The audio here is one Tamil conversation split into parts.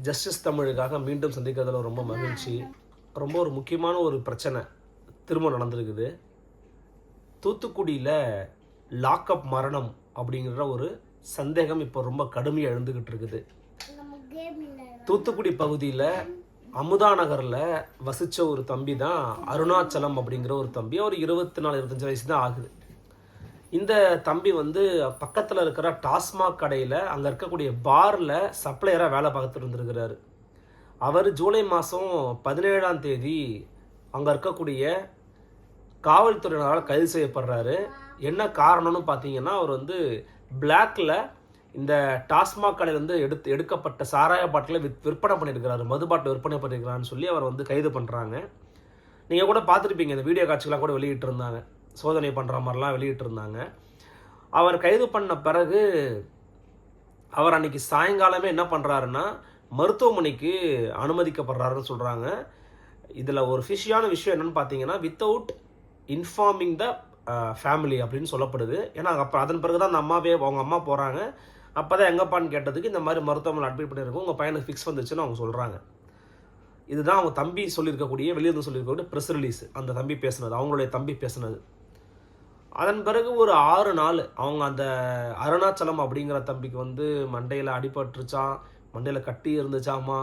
ஜஸ்டிஸ் தமிழுக்காக மீண்டும் சந்திக்கிறதுல ரொம்ப மகிழ்ச்சி. ரொம்ப ஒரு முக்கியமான ஒரு பிரச்சனை திரும்ப நடந்திருக்குது. தூத்துக்குடியில் லாக்அப் மரணம் அப்படிங்கிற ஒரு சந்தேகம் இப்போ ரொம்ப கடுமையாக எழுந்துக்கிட்டு இருக்குது. தூத்துக்குடி பகுதியில் அமுதா நகரில் வசித்த ஒரு தம்பி தான் அருணாச்சலம் அப்படிங்கிற ஒரு தம்பி. அவர் 24-25 வயசு தான் ஆகுது. இந்த தம்பி வந்து பக்கத்தில் இருக்கிற டாஸ்மாக் கடையில் அங்கே இருக்கக்கூடிய பாரில் சப்ளையராக வேலை பார்த்துட்டு இருந்திருக்கிறாரு. அவர் ஜூலை மாதம் 17ஆம் தேதி அங்கே இருக்கக்கூடிய காவல்துறையினரால் கைது செய்யப்படுறாரு. என்ன காரணம்னு பார்த்தீங்கன்னா, அவர் வந்து பிளாக்கில் இந்த டாஸ்மாக் கடையில் வந்து எடுக்கப்பட்ட சாராய பாட்டிலை விற்பனை பண்ணியிருக்கிறாரு, மது பாட்டில் விற்பனை பண்ணியிருக்கிறான்னு சொல்லி அவர் வந்து கைது பண்ணுறாங்க. நீங்கள் கூட பார்த்துருப்பீங்க, இந்த வீடியோ காட்சிகளாக கூட வெளியிட்டு இருந்தாங்க, சோதனை பண்ணுற மாதிரிலாம் வெளியிட்டு இருந்தாங்க. அவர் கைது பண்ண பிறகு அவர் அன்னைக்கு சாயங்காலமே என்ன பண்ணுறாருன்னா மருத்துவமனைக்கு அனுமதிக்கப்படுறாருன்னு சொல்கிறாங்க. இதில் ஒரு ஃபிஷியான விஷயம் என்னென்னு பார்த்தீங்கன்னா, வித்தவுட் இன்ஃபார்மிங் த ஃபேமிலி அப்படின்னு சொல்லப்படுது. ஏன்னா அப்புறம் அதன் பிறகு தான் அந்த அவங்க அம்மா போகிறாங்க. அப்போ தான் எங்கப்பான்னு கேட்டதுக்கு இந்த மாதிரி மருத்துவமனை அட்மிட் பண்ணியிருக்கோம், உங்கள் பையனுக்கு ஃபிக்ஸ் வந்துச்சுன்னு அவங்க சொல்கிறாங்க. இதுதான் அவங்க தம்பி சொல்லியிருக்கக்கூடிய, வெளியிருந்து சொல்லியிருக்கக்கூடிய ப்ரெஸ் ரிலீஸ். அந்த தம்பி பேசுனது, அவங்களுடைய தம்பி பேசுனது. அதன் பிறகு ஒரு 6 நாள் அவங்க அந்த அருணாச்சலம் அப்படிங்கிற தம்பிக்கு வந்து மண்டையில் அடிபட்டுருச்சான், மண்டையில் கட்டி இருந்துச்சாமா.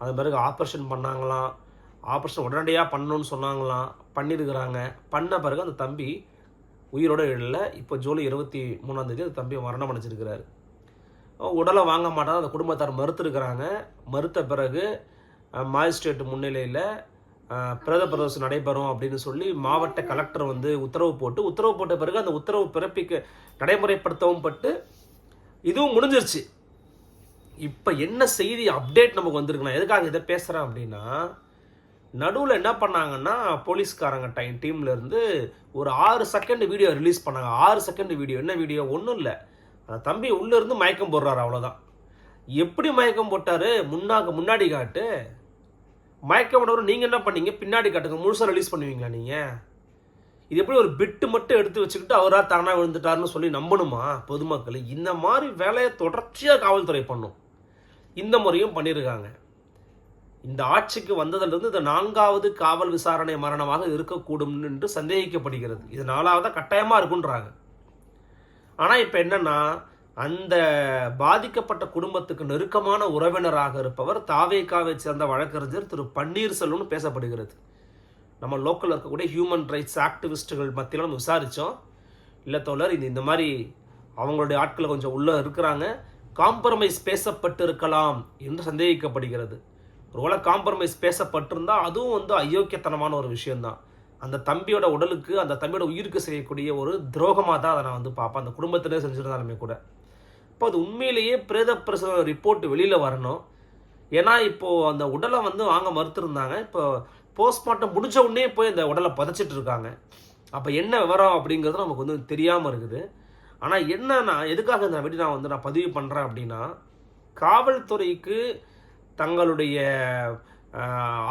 அதன் பிறகு ஆப்ரேஷன் பண்ணாங்களாம். ஆப்ரேஷன் உடனடியாக பண்ணணும்னு சொன்னாங்களாம், பண்ணியிருக்கிறாங்க. பண்ண பிறகு அந்த தம்பி உயிரோடு இல்லை. இப்போ ஜூலை 23ஆம் தேதி அந்த தம்பி மரணம் அடைஞ்சிருக்கிறாரு. உடலை வாங்க மாட்டாங்க, அந்த குடும்பத்தார் மறுத்துருக்கிறாங்க. மறுத்த பிறகு மாஜிஸ்ட்ரேட் முன்னிலையில் பிரேத பிரதோஷம் நடைபெறும் அப்படின்னு சொல்லி மாவட்ட கலெக்டர் வந்து உத்தரவு போட்ட பிறகு அந்த உத்தரவு நடைமுறைப்படுத்தவும் பட்டு இதுவும் முடிஞ்சிருச்சு. இப்போ என்ன செய்தி அப்டேட் நமக்கு வந்திருக்குண்ணா, எதுக்காக இதை பேசுகிறேன் அப்படின்னா, நடுவில் என்ன பண்ணாங்கன்னா போலீஸ்காரங்க டீம்லேருந்து ஒரு 6 செகண்ட் வீடியோ ரிலீஸ் பண்ணாங்க. 6 செகண்ட் வீடியோ. என்ன வீடியோ? ஒன்றும் இல்லை, அந்த தம்பி உள்ளேருந்து மயக்கம் போடுறாரு, அவ்வளோதான். எப்படி மயக்கம் போட்டார்? முன்னாடி காட்டு. மயக்கம் போட்டவர் நீங்கள் என்ன பண்ணீங்க? பின்னாடி காட்டுங்க. முழுசாக ரிலீஸ் பண்ணுவீங்களா நீங்கள்? இது எப்படி ஒரு பிட்டு மட்டும் எடுத்து வச்சுக்கிட்டு அவராக தானாக விழுந்துட்டாருன்னு சொல்லி நம்பணுமா பொதுமக்கள்? இந்த மாதிரி வேலையை தொடர்ச்சியாக காவல்துறை பண்ணும். இந்த முறையும் பண்ணியிருக்காங்க. இந்த ஆட்சிக்கு வந்ததிலிருந்து இது 4வது காவல் விசாரணை மரணமாக இருக்கக்கூடும் என்று சந்தேகிக்கப்படுகிறது. இது 4வதா கட்டாயமாக இருக்குன்றாங்க. ஆனால் இப்போ என்னன்னா, அந்த பாதிக்கப்பட்ட குடும்பத்துக்கு நெருக்கமான உறவினராக இருப்பவர் தாவேகாவை சேர்ந்த வழக்கறிஞர் திரு பன்னீர்செல்வம்னு பேசப்படுகிறது. நம்ம லோக்கலில் இருக்கக்கூடிய ஹியூமன் ரைட்ஸ் ஆக்டிவிஸ்ட்டுகள் மத்தியில் நம்ம விசாரித்தோம். இல்லை தோழர், இந்த மாதிரி அவங்களுடைய ஆட்களை கொஞ்சம் உள்ளே இருக்கிறாங்க, காம்ப்ரமைஸ் பேசப்பட்டு இருக்கலாம் என்று சந்தேகிக்கப்படுகிறது. ஒருவேளை காம்ப்ரமைஸ் பேசப்பட்டிருந்தால் அதுவும் வந்து அயோக்கியத்தனமான ஒரு விஷயம்தான். அந்த தம்பியோட உடலுக்கு, அந்த தம்பியோட உயிருக்கு செய்யக்கூடிய ஒரு துரோகமாக தான் அதை நான் வந்து பார்ப்பேன், அந்த குடும்பத்திலே செஞ்சுருந்தாலுமே கூட. இப்போ அது உண்மையிலேயே பிரேத பரிசோதனை ரிப்போர்ட் வெளியில் வரணும். ஏன்னா இப்போது அந்த உடலை வந்து வாங்க மறுத்துருந்தாங்க. இப்போ போஸ்ட்மார்ட்டம் முடிஞ்ச உடனே போய் அந்த உடலை புதைச்சிட்டு இருக்காங்க. அப்போ என்ன விவரம் அப்படிங்கிறது நமக்கு வந்து தெரியாமல் இருக்குது. ஆனால் என்னன்னா, எதுக்காக இந்த வீடியோ நான் பதிவு பண்ணுறேன் அப்படின்னா, காவல்துறைக்கு தங்களுடைய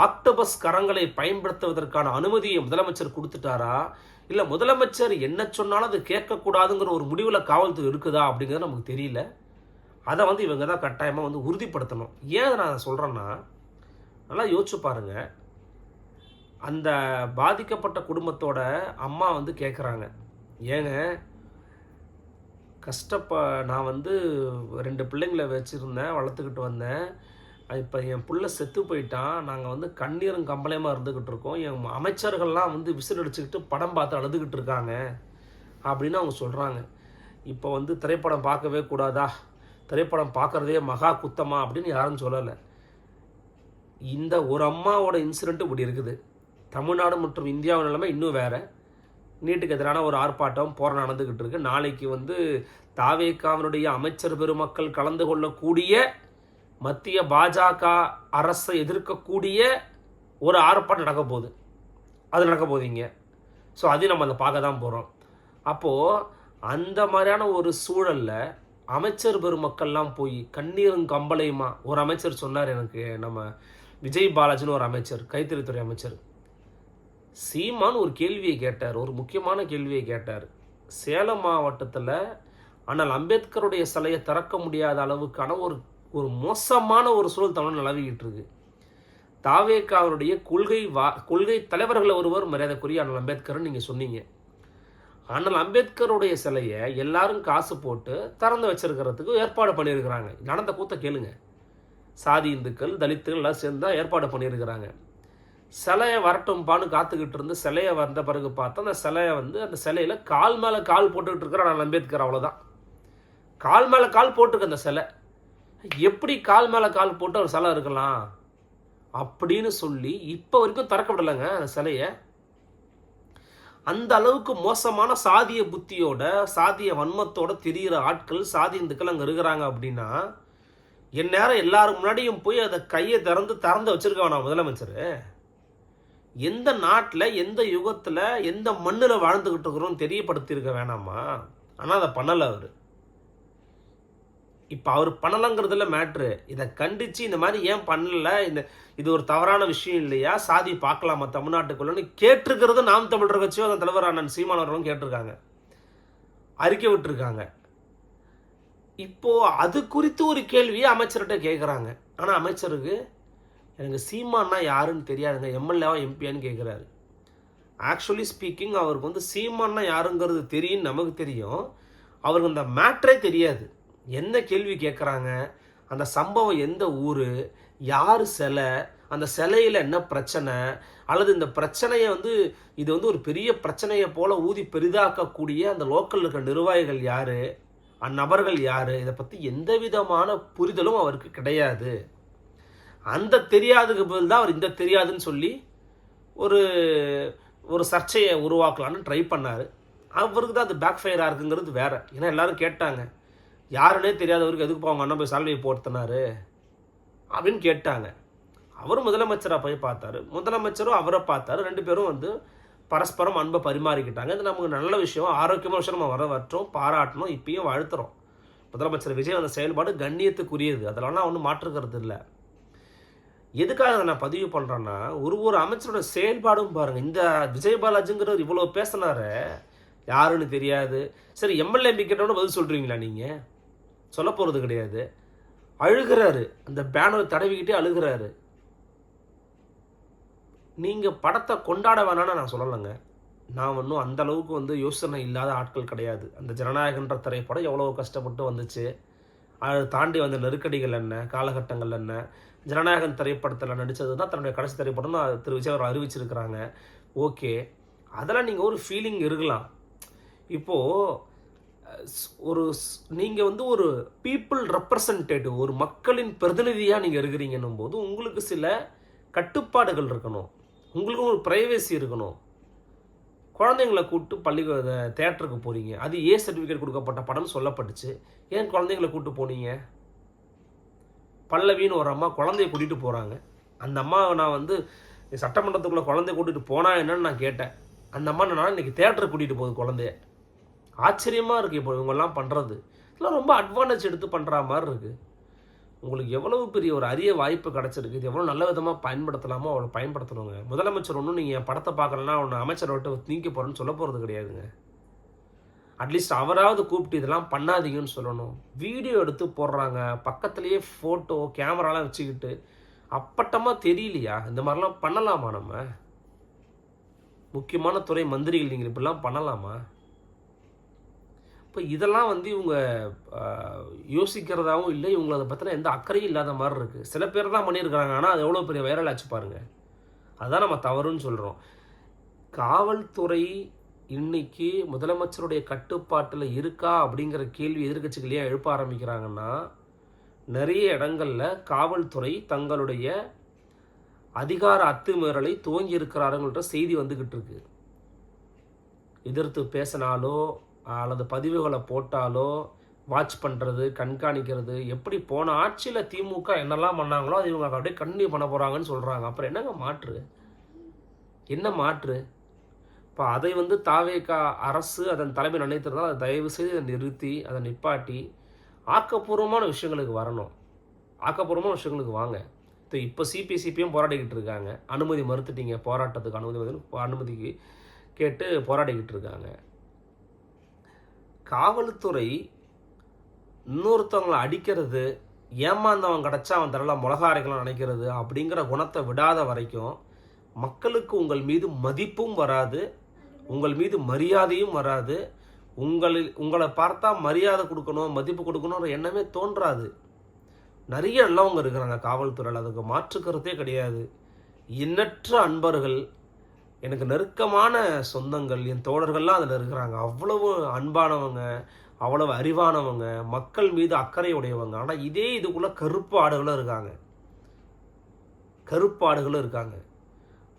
ஆக்டோபஸ் கரங்களை பயன்படுத்துவதற்கான அனுமதியை முதலமைச்சர் கொடுத்துட்டாரா, இல்லை முதலமைச்சர் என்ன சொன்னாலும் அது கேட்கக்கூடாதுங்கிற ஒரு முடிவில் காவல்துறை இருக்குதா அப்படிங்கிறது நமக்கு தெரியல. அதை வந்து இவங்க தான் கட்டாயமாக வந்து உறுதிப்படுத்தணும். ஏன் நான் சொல்கிறேன்னா, நல்லா யோசிச்சு பாருங்க. அந்த பாதிக்கப்பட்ட குடும்பத்தோட அம்மா வந்து கேட்குறாங்க, ஏங்க நான் வந்து 2 பிள்ளைங்களை வச்சுருந்தேன், வளர்த்துக்கிட்டு வந்தேன். இப்போ என் புள்ள செத்து போயிட்டான், நாங்கள் வந்து கண்ணீரும் கம்பளையமாக இருந்துக்கிட்டு இருக்கோம், என் அமைச்சர்கள்லாம் வந்து விசில் அடிச்சுக்கிட்டு படம் பார்த்து அழுதுகிட்டு இருக்காங்க அப்படின்னு அவங்க சொல்கிறாங்க. இப்போ வந்து திரைப்படம் பார்க்கவே கூடாதா, திரைப்படம் பார்க்குறதே மகா குத்தமா அப்படின்னு யாரும் சொல்லலை. இந்த ஒரு அம்மாவோட இன்சிடென்ட்டு இப்படி இருக்குது. தமிழ்நாடு மற்றும் இந்தியாவின் நிலைமை இன்னும் வேறு. நீட்டுக்கு எதிரான ஒரு ஆர்ப்பாட்டம் போராட்டம் நடந்துக்கிட்டு இருக்கு. நாளைக்கு வந்து தாவேகாவினுடைய அமைச்சர் பெருமக்கள் கலந்து கொள்ளக்கூடிய, மத்திய பாஜக அரசை எதிர்க்கக்கூடிய ஒரு ஆர்ப்பாட்டம் நடக்க போகுது. அது நடக்க போகுதுங்க. ஸோ அதையும் நம்ம அதை பார்க்க தான் போகிறோம். அப்போது அந்த மாதிரியான ஒரு சூழலில் அமைச்சர் பெருமக்கள்லாம் போய் கண்ணீரும் கம்பளையுமா, ஒரு அமைச்சர் சொன்னார் எனக்கு, நம்ம விஜய் பாலாஜின்னு ஒரு அமைச்சர், கைத்தறித்துறை அமைச்சர், சீமான் ஒரு கேள்வியை கேட்டார், ஒரு முக்கியமான கேள்வியை கேட்டார். சேலம் மாவட்டத்தில் ஆனால் அம்பேத்கருடைய சிலையை திறக்க முடியாத அளவுக்கான ஒரு ஒரு மோசமான ஒரு சூழல் தமிழ் நிலவிக்கிட்டு இருக்கு. தாவேகாவுடைய கொள்கை தலைவர்கள் ஒருவர் மரியாதைக்குரிய அண்ணல் அம்பேத்கர் நீங்கள் சொன்னீங்க. அண்ணல் அம்பேத்கருடைய சிலையை எல்லாரும் காசு போட்டு திறந்து வச்சிருக்கிறதுக்கு ஏற்பாடு பண்ணியிருக்கிறாங்க. நடந்த கூத்த கேளுங்க. சாதி இந்துக்கள் தலித்துகள் எல்லாம் சேர்ந்து தான் ஏற்பாடு பண்ணியிருக்கிறாங்க. சிலையை வரட்டும்பான்னு காத்துக்கிட்டு இருந்து சிலையை வந்த பிறகு பார்த்தா அந்த சிலையை அந்த சிலையில் கால் மேலே கால் போட்டுக்கிட்டு இருக்கிற அண்ணல் அம்பேத்கர். அவ்வளோதான், கால் மேலே கால் போட்டுருக்கு அந்த சிலை. எப்படி கால் மேலே கால் போட்டு ஒரு சிலை இருக்கலாம் அப்படின்னு சொல்லி இப்போ வரைக்கும் திறக்க விடலைங்க அந்த சிலையை. அந்த அளவுக்கு மோசமான சாதிய புத்தியோட சாதிய வன்மத்தோட தெரிகிற ஆட்கள் சாதி இந்துக்கள் அங்கே இருக்கிறாங்க அப்படின்னா என் நேரம் எல்லாரும் முன்னாடியும் போய் அதை கையை திறந்து வச்சிருக்க வேணாம் முதலமைச்சர். எந்த நாட்டில் எந்த யுகத்தில் எந்த மண்ணில் வாழ்ந்துக்கிட்டு இருக்கிறோம் தெரியப்படுத்தியிருக்க வேணாமா? ஆனால் அதை பண்ணலை அவர். இப்போ அவர் பண்ணலைங்கிறதுல மேட்ரு. இதை கண்டித்து இந்த மாதிரி ஏன் பண்ணலை, இது ஒரு தவறான விஷயம் இல்லையா, சாதி பார்க்கலாமா தமிழ்நாட்டுக்குள்ளன்னு கேட்டிருக்கிறது நாம் தமிழர் கட்சியோ அந்த தலைவர் அண்ணன் சீமான் அவர்களும் கேட்டிருக்காங்க, அறிக்கை விட்டுருக்காங்க. இப்போ அது குறித்து ஒரு கேள்வியை அமைச்சர்கிட்ட கேட்குறாங்க. ஆனால் அமைச்சருக்கு எனக்கு சீமான்னா யாருன்னு தெரியாதுங்க, எம்எல்ஏவா எம்பியான்னு கேட்குறாரு. ஆக்சுவலி ஸ்பீக்கிங் அவருக்கு சீமான்னா யாருங்கிறது தெரியும், நமக்கு தெரியும். அவருக்கு அந்த மேட்ரே தெரியாது. என்ன கேள்வி கேட்குறாங்க, அந்த சம்பவம் எந்த ஊர், யார் சிலை, அந்த சிலையில் என்ன பிரச்சனை, அல்லது இந்த பிரச்சனையை இது ஒரு பெரிய பிரச்சனையை போல் ஊதி பெரிதாக்கக்கூடிய அந்த லோக்கலில் இருக்கிற நிர்வாகிகள் யார், அந்நபர்கள் யார், இதை பற்றி எந்த விதமான புரிதலும் அவருக்கு கிடையாது. அந்த தெரியாதுக்கு பதில் தான் அவர் இந்த தெரியாதுன்னு சொல்லி ஒரு சர்ச்சையை உருவாக்கலான்னு ட்ரை பண்ணார். அவருக்கு தான் அது பேக் ஃபயர் ஆகுங்கிறது வேற. ஏன்னா எல்லாரும் கேட்டாங்க, யாருன்னே தெரியாதவருக்கு எதுக்கு அவங்க அண்ணன் போய் சால்வையை போர்த்தினாரு அப்படின்னு கேட்டாங்க. அவர் முதலமைச்சராக போய் பார்த்தாரு, முதலமைச்சரும் அவரை பார்த்தாரு. ரெண்டு பேரும் பரஸ்பரம் அன்பை பரிமாறிக்கிட்டாங்க. இது நமக்கு நல்ல விஷயம், ஆரோக்கியமான விஷயம். நம்ம வரவற்றோம், பாராட்டணும், இப்பயும் வாழ்த்துறோம். முதலமைச்சர் விஜய் அந்த செயல்பாடு கண்ணியத்துக்குரியது, அதெல்லாம் ஒன்றும் மாற்றுக்கிறது இல்லை. எதுக்காக நான் பதிவு பண்ணுறேன்னா, ஒரு அமைச்சரோட செயல்பாடும் பாருங்கள். இந்த விஜய் பாலாஜிங்கிறவர் இவ்வளோ பேசினாரு, யாருன்னு தெரியாது. சரி, எம்எல்ஏ எம்பி கேட்டோன்னு பதில் சொல்கிறீங்களா? நீங்கள் சொல்ல போகிறது கிடையாது. அழுகிறாரு, அந்த பேனர் தடவிக்கிட்டே அழுகிறாரு. நீங்கள் படத்தை கொண்டாட வேணான்னு நான் சொல்லலைங்க. நான் ஒன்றும் அந்த அளவுக்கு யோசனை இல்லாத ஆட்கள் கிடையாது. அந்த ஜனநாயகன்ற திரைப்படம் எவ்வளோ கஷ்டப்பட்டு வந்துச்சு, அதை தாண்டி வந்த நெருக்கடிகள் என்ன, காலகட்டங்கள் என்ன. ஜனநாயகன் திரைப்படத்தில் நடித்தது தான் தன்னுடைய கடைசி திரைப்படம் தான் திரு விஜய் அவர் அறிவிச்சிருக்கிறாங்க. ஓகே, அதெல்லாம் நீங்கள் ஒரு ஃபீலிங் இருக்கலாம். இப்போது நீங்கள் ஒரு பீப்புள் ரெப்ரசன்டேட்டிவ், ஒரு மக்களின் பிரதிநிதியாக நீங்கள் இருக்கிறீங்கன்னும் போது உங்களுக்கு சில கட்டுப்பாடுகள் இருக்கணும், உங்களுக்கு ஒரு ப்ரைவேசி இருக்கணும். குழந்தைங்களை கூப்பிட்டு தேட்டருக்கு போகிறீங்க, அது ஏ சர்டிஃபிகேட் கொடுக்கப்பட்ட படம்னு சொல்லப்பட்டுச்சு. ஏன் குழந்தைங்களை கூப்பிட்டு போனீங்க? பல்லவின்னு ஒரு அம்மா குழந்தைய கூட்டிகிட்டு போகிறாங்க. அந்த அம்மாவை நான் சட்டமன்றத்துக்குள்ளே குழந்தைய கூட்டிகிட்டு போனா என்னன்னு நான் கேட்டேன். அந்த அம்மா நான் இன்றைக்கி தேட்டருக்கு கூட்டிகிட்டு போகுது குழந்தைய. ஆச்சரியமாக இருக்குது. இப்போ இவங்கெல்லாம் பண்ணுறது இதெல்லாம் ரொம்ப அட்வான்டேஜ் எடுத்து பண்ணுற மாதிரி இருக்குது. உங்களுக்கு எவ்வளவு பெரிய ஒரு அரிய வாய்ப்பு கிடச்சிருக்கு, இது எவ்வளோ நல்ல விதமாக பயன்படுத்தலாமோ அவ்வளோ பயன்படுத்தணுங்க. முதலமைச்சர் ஒன்றும் நீங்கள் என் படத்தை பார்க்கலன்னா அவனை அமைச்சரை விட்டு நீக்க போகிறேன்னு சொல்ல போகிறது கிடையாதுங்க. அட்லீஸ்ட் அவராவது கூப்பிட்டு இதெல்லாம் பண்ணாதீங்கன்னு சொல்லணும். வீடியோ எடுத்து போடுறாங்க, பக்கத்துலேயே ஃபோட்டோ கேமராலாம் வச்சுக்கிட்டு. அப்பட்டமாக தெரியலையா? இந்த மாதிரிலாம் பண்ணலாமா? நம்ம முக்கியமான துறை மந்திரிகள் நீங்கள் இப்படிலாம் பண்ணலாமா? இப்போ இதெல்லாம் இவங்க யோசிக்கிறதாகவும் இல்லை, இவங்களை அதை பற்றின எந்த அக்கறையும் இல்லாத மாதிரி இருக்குது. சில பேர் தான் பண்ணியிருக்கிறாங்க, ஆனால் அது எவ்வளோ பெரிய வைரல் ஆச்சு பாருங்கள். அதுதான் நம்ம தவறுன்னு சொல்கிறோம். காவல்துறை இன்னைக்கு முதலமைச்சருடைய கட்டுப்பாட்டில் இருக்கா அப்படிங்கிற கேள்வி எதிர்க்கட்சிகள் ஏன் எழுப்ப ஆரம்பிக்கிறாங்கன்னா, நிறைய இடங்களில் காவல்துறை தங்களுடைய அதிகார அத்துமீறலை துவங்கி இருக்கிறாருங்கிற செய்தி வந்துக்கிட்டு இருக்கு. எதிர்த்து பேசினாலோ அல்லது பதிவுகளை போட்டாலோ வாட்ச் பண்ணுறது, கண்காணிக்கிறது, எப்படி போன ஆட்சியில் திமுக என்னெல்லாம் பண்ணாங்களோ அது இவங்க அப்படியே கண்டினியூ பண்ண போகிறாங்கன்னு சொல்கிறாங்க. அப்புறம் என்னங்க மாற்று? என்ன மாற்று? இப்போ அதை தாவேகா அரசு அதன் தலைமை நினைத்திருந்தால் அதை தயவு செய்து அதை நிறுத்தி அதை நிப்பாட்டி ஆக்கப்பூர்வமான விஷயங்களுக்கு வரணும். ஆக்கப்பூர்வமான விஷயங்களுக்கு வாங்க. இப்போ சிபிசிபியும் போராடிக்கிட்டு இருக்காங்க. அனுமதி மறுத்துட்டீங்க, போராட்டத்துக்கு அனுமதிக்கு கேட்டு போராடிக்கிட்டு இருக்காங்க. காவல்துறை இன்னொருத்தவங்களை அடிக்கிறது, ஏமாந்தவன் கிடச்சா அவன் தரலாம் மிளகா அரைக்கலாம் நினைக்கிறது அப்படிங்கிற குணத்தை விடாத வரைக்கும் மக்களுக்கு உங்கள் மீது மதிப்பும் வராது, உங்கள் மீது மரியாதையும் வராது. உங்களை பார்த்தா மரியாதை கொடுக்கணும், மதிப்பு கொடுக்கணுன்ற எண்ணமே தோன்றாது. நிறைய நல்லவங்க இருக்கிறாங்க காவல்துறையில், அதுக்கு மாற்றுக்கிறதே கிடையாது. எண்ணற்ற அன்பர்கள், எனக்கு நெருக்கமான சொந்தங்கள், என் தோழர்கள்லாம் அதில் இருக்கிறாங்க. அவ்வளவு அன்பானவங்க, அவ்வளவு அறிவானவங்க, மக்கள் மீது அக்கறை உடையவங்க. ஆனால் இதே இதுக்குள்ளே கருப்பு ஆடுகளும் இருக்காங்க.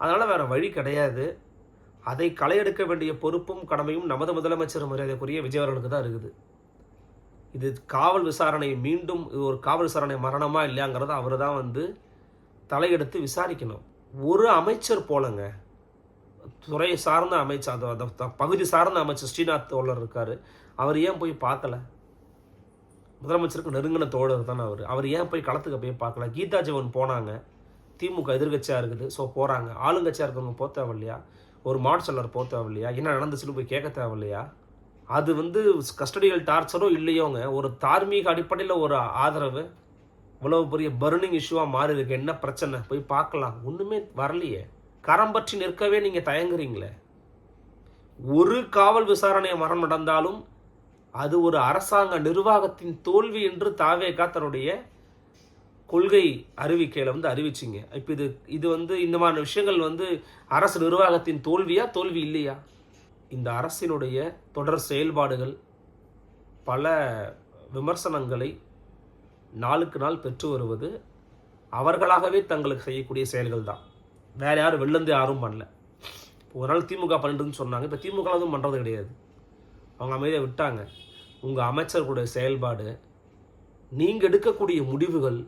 அதனால் வேறு வழி கிடையாது. அதை களையெடுக்க வேண்டிய பொறுப்பும் கடமையும் நமது முதலமைச்சர் மரியாதைக்குரிய விஜய் அவர்களுக்கு தான் இருக்குது. இது காவல் விசாரணை மீண்டும் இது ஒரு காவல் விசாரணை மரணமா இல்லையாங்கிறத அவர் தான் தலையெடுத்து விசாரிக்கணும். ஒரு அமைச்சர் போலங்க, துறை சார்ந்த அமைச்சர், அந்த பகுதி சார்ந்த அமைச்சர் ஸ்ரீநாத் தோழர் இருக்கார், அவர் ஏன் போய் பார்க்கல? முதலமைச்சருக்கு நெருங்கின தோழர் தானே அவர் ஏன் போய் களத்துக்கு போய் பார்க்கல? கீதா ஜீவன் போனாங்க, திமுக எதிர்கட்சியாக இருக்குது, ஸோ போகிறாங்க. ஆளுங்கட்சியாக இருக்கிறவங்க போக தேவையில்லையா? ஒரு மாவட்ட செயலர் போக தேவையில்லையா? என்ன நடந்துச்சுன்னு போய் கேட்க தேவையில்லையா? அது கஸ்டடியல் டார்ச்சரோ இல்லையோங்க, ஒரு தார்மீக அடிப்படையில் ஒரு ஆதரவு இவ்வளவு பெரிய பர்னிங் இஷ்யூவாக மாறி இருக்கு. என்ன பிரச்சனை? போய் பார்க்கலாம். ஒன்றுமே வரலையே. கரம் பற்றி நிற்கவே நீங்கள் தயங்குறீங்களே. ஒரு காவல் விசாரணை மரணம் நடந்தாலும் அது ஒரு அரசாங்க நிர்வாகத்தின் தோல்வி என்று தாவேகா தன்னுடைய கொள்கை அறிவிக்கையில் அறிவிச்சிங்க. இப்போ இது இந்த மாதிரி விஷயங்கள் அரசு நிர்வாகத்தின் தோல்வியா, தோல்வி இல்லையா? இந்த அரசினுடைய தொடர் செயல்பாடுகள் பல விமர்சனங்களை நாளுக்கு நாள் பெற்று வருவது அவர்களாகவே தங்களுக்கு செய்யக்கூடிய செயல்கள் தான். வேற யாரும் வெளிலேருந்து யாரும் பண்ணல. ஒரு நாள் திமுக பண்ணிட்டுன்னு சொன்னாங்க, இப்போ திமுக எதுவும் பண்ணுறது கிடையாது. அவங்க அமைதியாக விட்டாங்க. உங்கள் அமைச்சர்களுடைய செயல்பாடு, நீங்கள் எடுக்கக்கூடிய முடிவுகள்,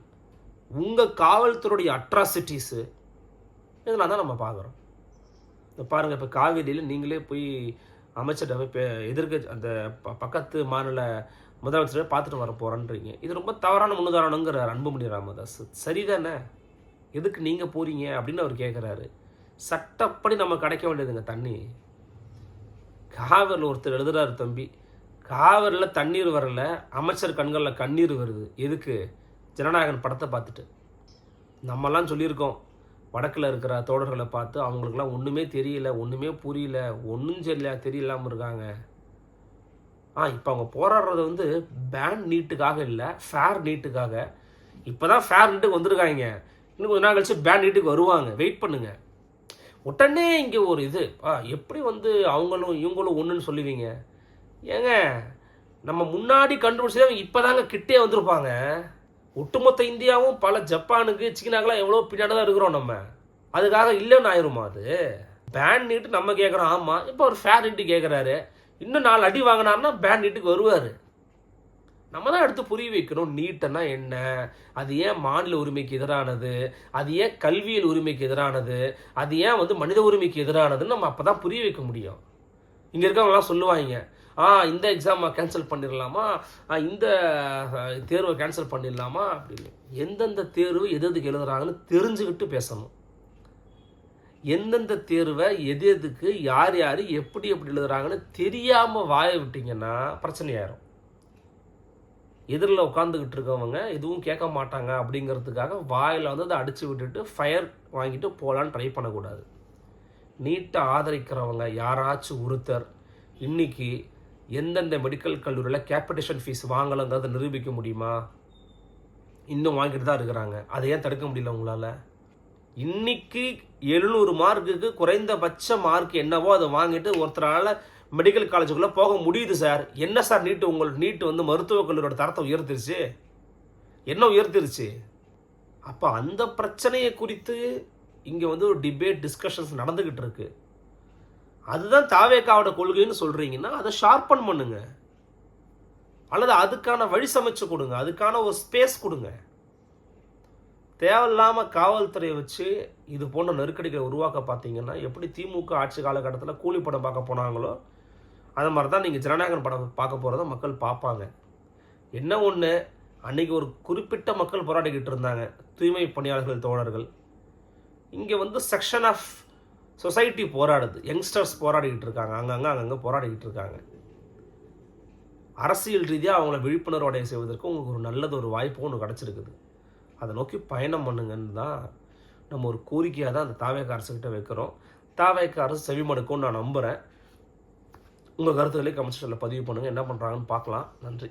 உங்கள் காவல்துறையுடைய அட்ராசிட்டிஸு, இதெல்லாம் தான் நம்ம பார்க்குறோம். பாருங்கள், இப்போ காவிரியில் நீங்களே போய் அமைச்சர்கிட்ட போய் எதிர்க்க அந்த பக்கத்து மாநில முதலமைச்சரை பார்த்துட்டு வர போகிறேன்றீங்க. இது ரொம்ப தவறான முன்னுதாரணங்கிறார் அன்புமணி ராமதாஸ். சரிதானே? எதுக்கு நீங்கள் போகிறீங்க அப்படின்னு அவர் கேட்குறாரு. சட்டப்படி நம்ம கிடைக்க வேண்டியதுங்க தண்ணி. காவிரியில் ஒருத்தர் எழுதுறாரு, தம்பி காவிரியில் தண்ணீர் வரல, அமைச்சர் கண்களில் கண்ணீர் வருது. எதுக்கு? ஜனநாயகன் படத்தை பார்த்துட்டு. நம்மெல்லாம் சொல்லியிருக்கோம், வடக்கில் இருக்கிற தோழர்களை பார்த்து அவங்களுக்குலாம் ஒன்றுமே தெரியல, ஒன்றுமே புரியல, ஒன்றும் தெரியலாமல் இருக்காங்க. இப்போ அவங்க போராடுறது பேன் நீட்டுக்காக இல்லை, ஃபேர் நீட்டுக்காக. இப்போ தான் ஃபேர் நீட்டுக்கு வந்திருக்காங்க. இன்னும் கொஞ்ச நாள் கழிச்சு பேன் நீட்டுக்கு வருவாங்க. வெயிட் பண்ணுங்க. உடனே இங்கே ஒரு இது எப்படி அவங்களும் இவங்களும் ஒன்றுன்னு சொல்லுவீங்க? ஏங்க, நம்ம முன்னாடி கண்டுபிடிச்சதே இப்போ தாங்க கிட்டே வந்திருப்பாங்க. ஒட்டுமொத்த இந்தியாவும் பல ஜப்பானுக்கு சீனாக்கெல்லாம் எவ்வளோ பின்னாடி தான் இருக்கிறோம். நம்ம அதுக்காக இல்லைன்னு ஆயிருமா? அது பேன் நீட்டு நம்ம கேட்குறோம். ஆமாம், இப்போ ஒரு ஃபேர் நீட்டு கேட்குறாரு. இன்னும் 4 அடி வாங்கினார்னா பேன் நீட்டுக்கு வருவார். நம்ம தான் எடுத்து புரிய வைக்கணும். நீட்டுன்னா என்ன, அது ஏன் மாநில உரிமைக்கு எதிரானது, அது ஏன் கல்வியல் உரிமைக்கு எதிரானது, அது ஏன் மனித உரிமைக்கு எதிரானதுன்னு நம்ம அப்போ தான் புரிய வைக்க முடியும். இங்கே இருக்கவங்களாம் சொல்லுவாங்க, இந்த எக்ஸாமை கேன்சல் பண்ணிடலாமா, இந்த தேர்வை கேன்சல் பண்ணிடலாமா அப்படின்னு. எந்தெந்த தேர்வு எதுக்கு எழுதுறாங்கன்னு தெரிஞ்சுக்கிட்டு பேசணும். எந்தெந்த தேர்வை எதுக்கு யார் எப்படி எழுதுறாங்கன்னு தெரியாமல் வாய விட்டீங்கன்னா பிரச்சனையாயிரும். எதிரில் உட்காந்துக்கிட்டு இருக்கவங்க எதுவும் கேட்க மாட்டாங்க அப்படிங்கிறதுக்காக வாயில் அதை அடித்து விட்டுட்டு ஃபயர் வாங்கிட்டு போகலான்னு ட்ரை பண்ணக்கூடாது. நீட்டை ஆதரிக்கிறவங்க யாராச்சும் ஒருத்தர் இன்னைக்கு எந்தெந்த மெடிக்கல் கல்லூரியில் கேபிட்டேஷன் ஃபீஸ் வாங்கலைங்கிறத நிரூபிக்க முடியுமா? இன்னும் வாங்கிட்டு தான் இருக்கிறாங்க. அதை ஏன் தடுக்க முடியல உங்களால்? இன்னைக்கு 700 மார்க்குக்கு குறைந்தபட்ச மார்க் என்னவோ அதை வாங்கிட்டு ஒருத்தரால் மெடிக்கல் காலேஜுக்குள்ளே போக முடியுது சார். என்ன சார் நீட்டு? உங்களுக்கு நீட்டு மருத்துவக் கல்லூரியோட தரத்தை உயர்த்திருச்சு, என்ன உயர்த்திருச்சு? அப்போ அந்த பிரச்சனையை குறித்து இங்கே ஒரு டிபேட் டிஸ்கஷன்ஸ் நடந்துக்கிட்டு இருக்கு. அதுதான் தாவேகாவோட கொள்கைன்னு சொல்கிறீங்கன்னா அதை ஷார்ப்பன் பண்ணுங்க, அல்லது அதுக்கான வழி சமைச்சு கொடுங்க, அதுக்கான ஒரு ஸ்பேஸ் கொடுங்க. தேவையில்லாமல் காவல்துறையை வச்சு இது போன்ற நெருக்கடிகளை உருவாக்க பார்த்தீங்கன்னா எப்படி திமுக ஆட்சி காலகட்டத்தில் கூலி படம் பார்க்க போனாங்களோ அது மாதிரி தான் நீங்கள் ஜனநாயகன் படம் பார்க்க போகிறத மக்கள் பார்ப்பாங்க. என்ன ஒன்று, அன்றைக்கி ஒரு குறிப்பிட்ட மக்கள் போராடிக்கிட்டு இருந்தாங்க, தூய்மை பணியாளர்கள் தோழர்கள். இங்கே செக்ஷன் ஆஃப் சொசைட்டி போராடுது, யங்ஸ்டர்ஸ் போராடிக்கிட்டு இருக்காங்க, அங்கங்கே போராடிக்கிட்டு இருக்காங்க. அரசியல் ரீதியாக அவங்கள விழிப்புணர்வு அடைய செய்வதற்கு உங்களுக்கு ஒரு நல்லது ஒரு வாய்ப்பு ஒன்று கிடச்சிருக்குது. அதை நோக்கி பயணம் பண்ணுங்கன்னு தான் நம்ம ஒரு கோரிக்கையாக தான் அந்த தாவேக அரசுக்கிட்ட வைக்கிறோம். தாவேக அரசு செவிமடுக்கும்னு நான் நம்புகிறேன். உங்கள் கருத்துக்களை கமெண்ட் செக்ஷனில் பதிவு பண்ணுங்கள். என்ன பண்ணுறாங்கன்னு பார்க்கலாம். நன்றி.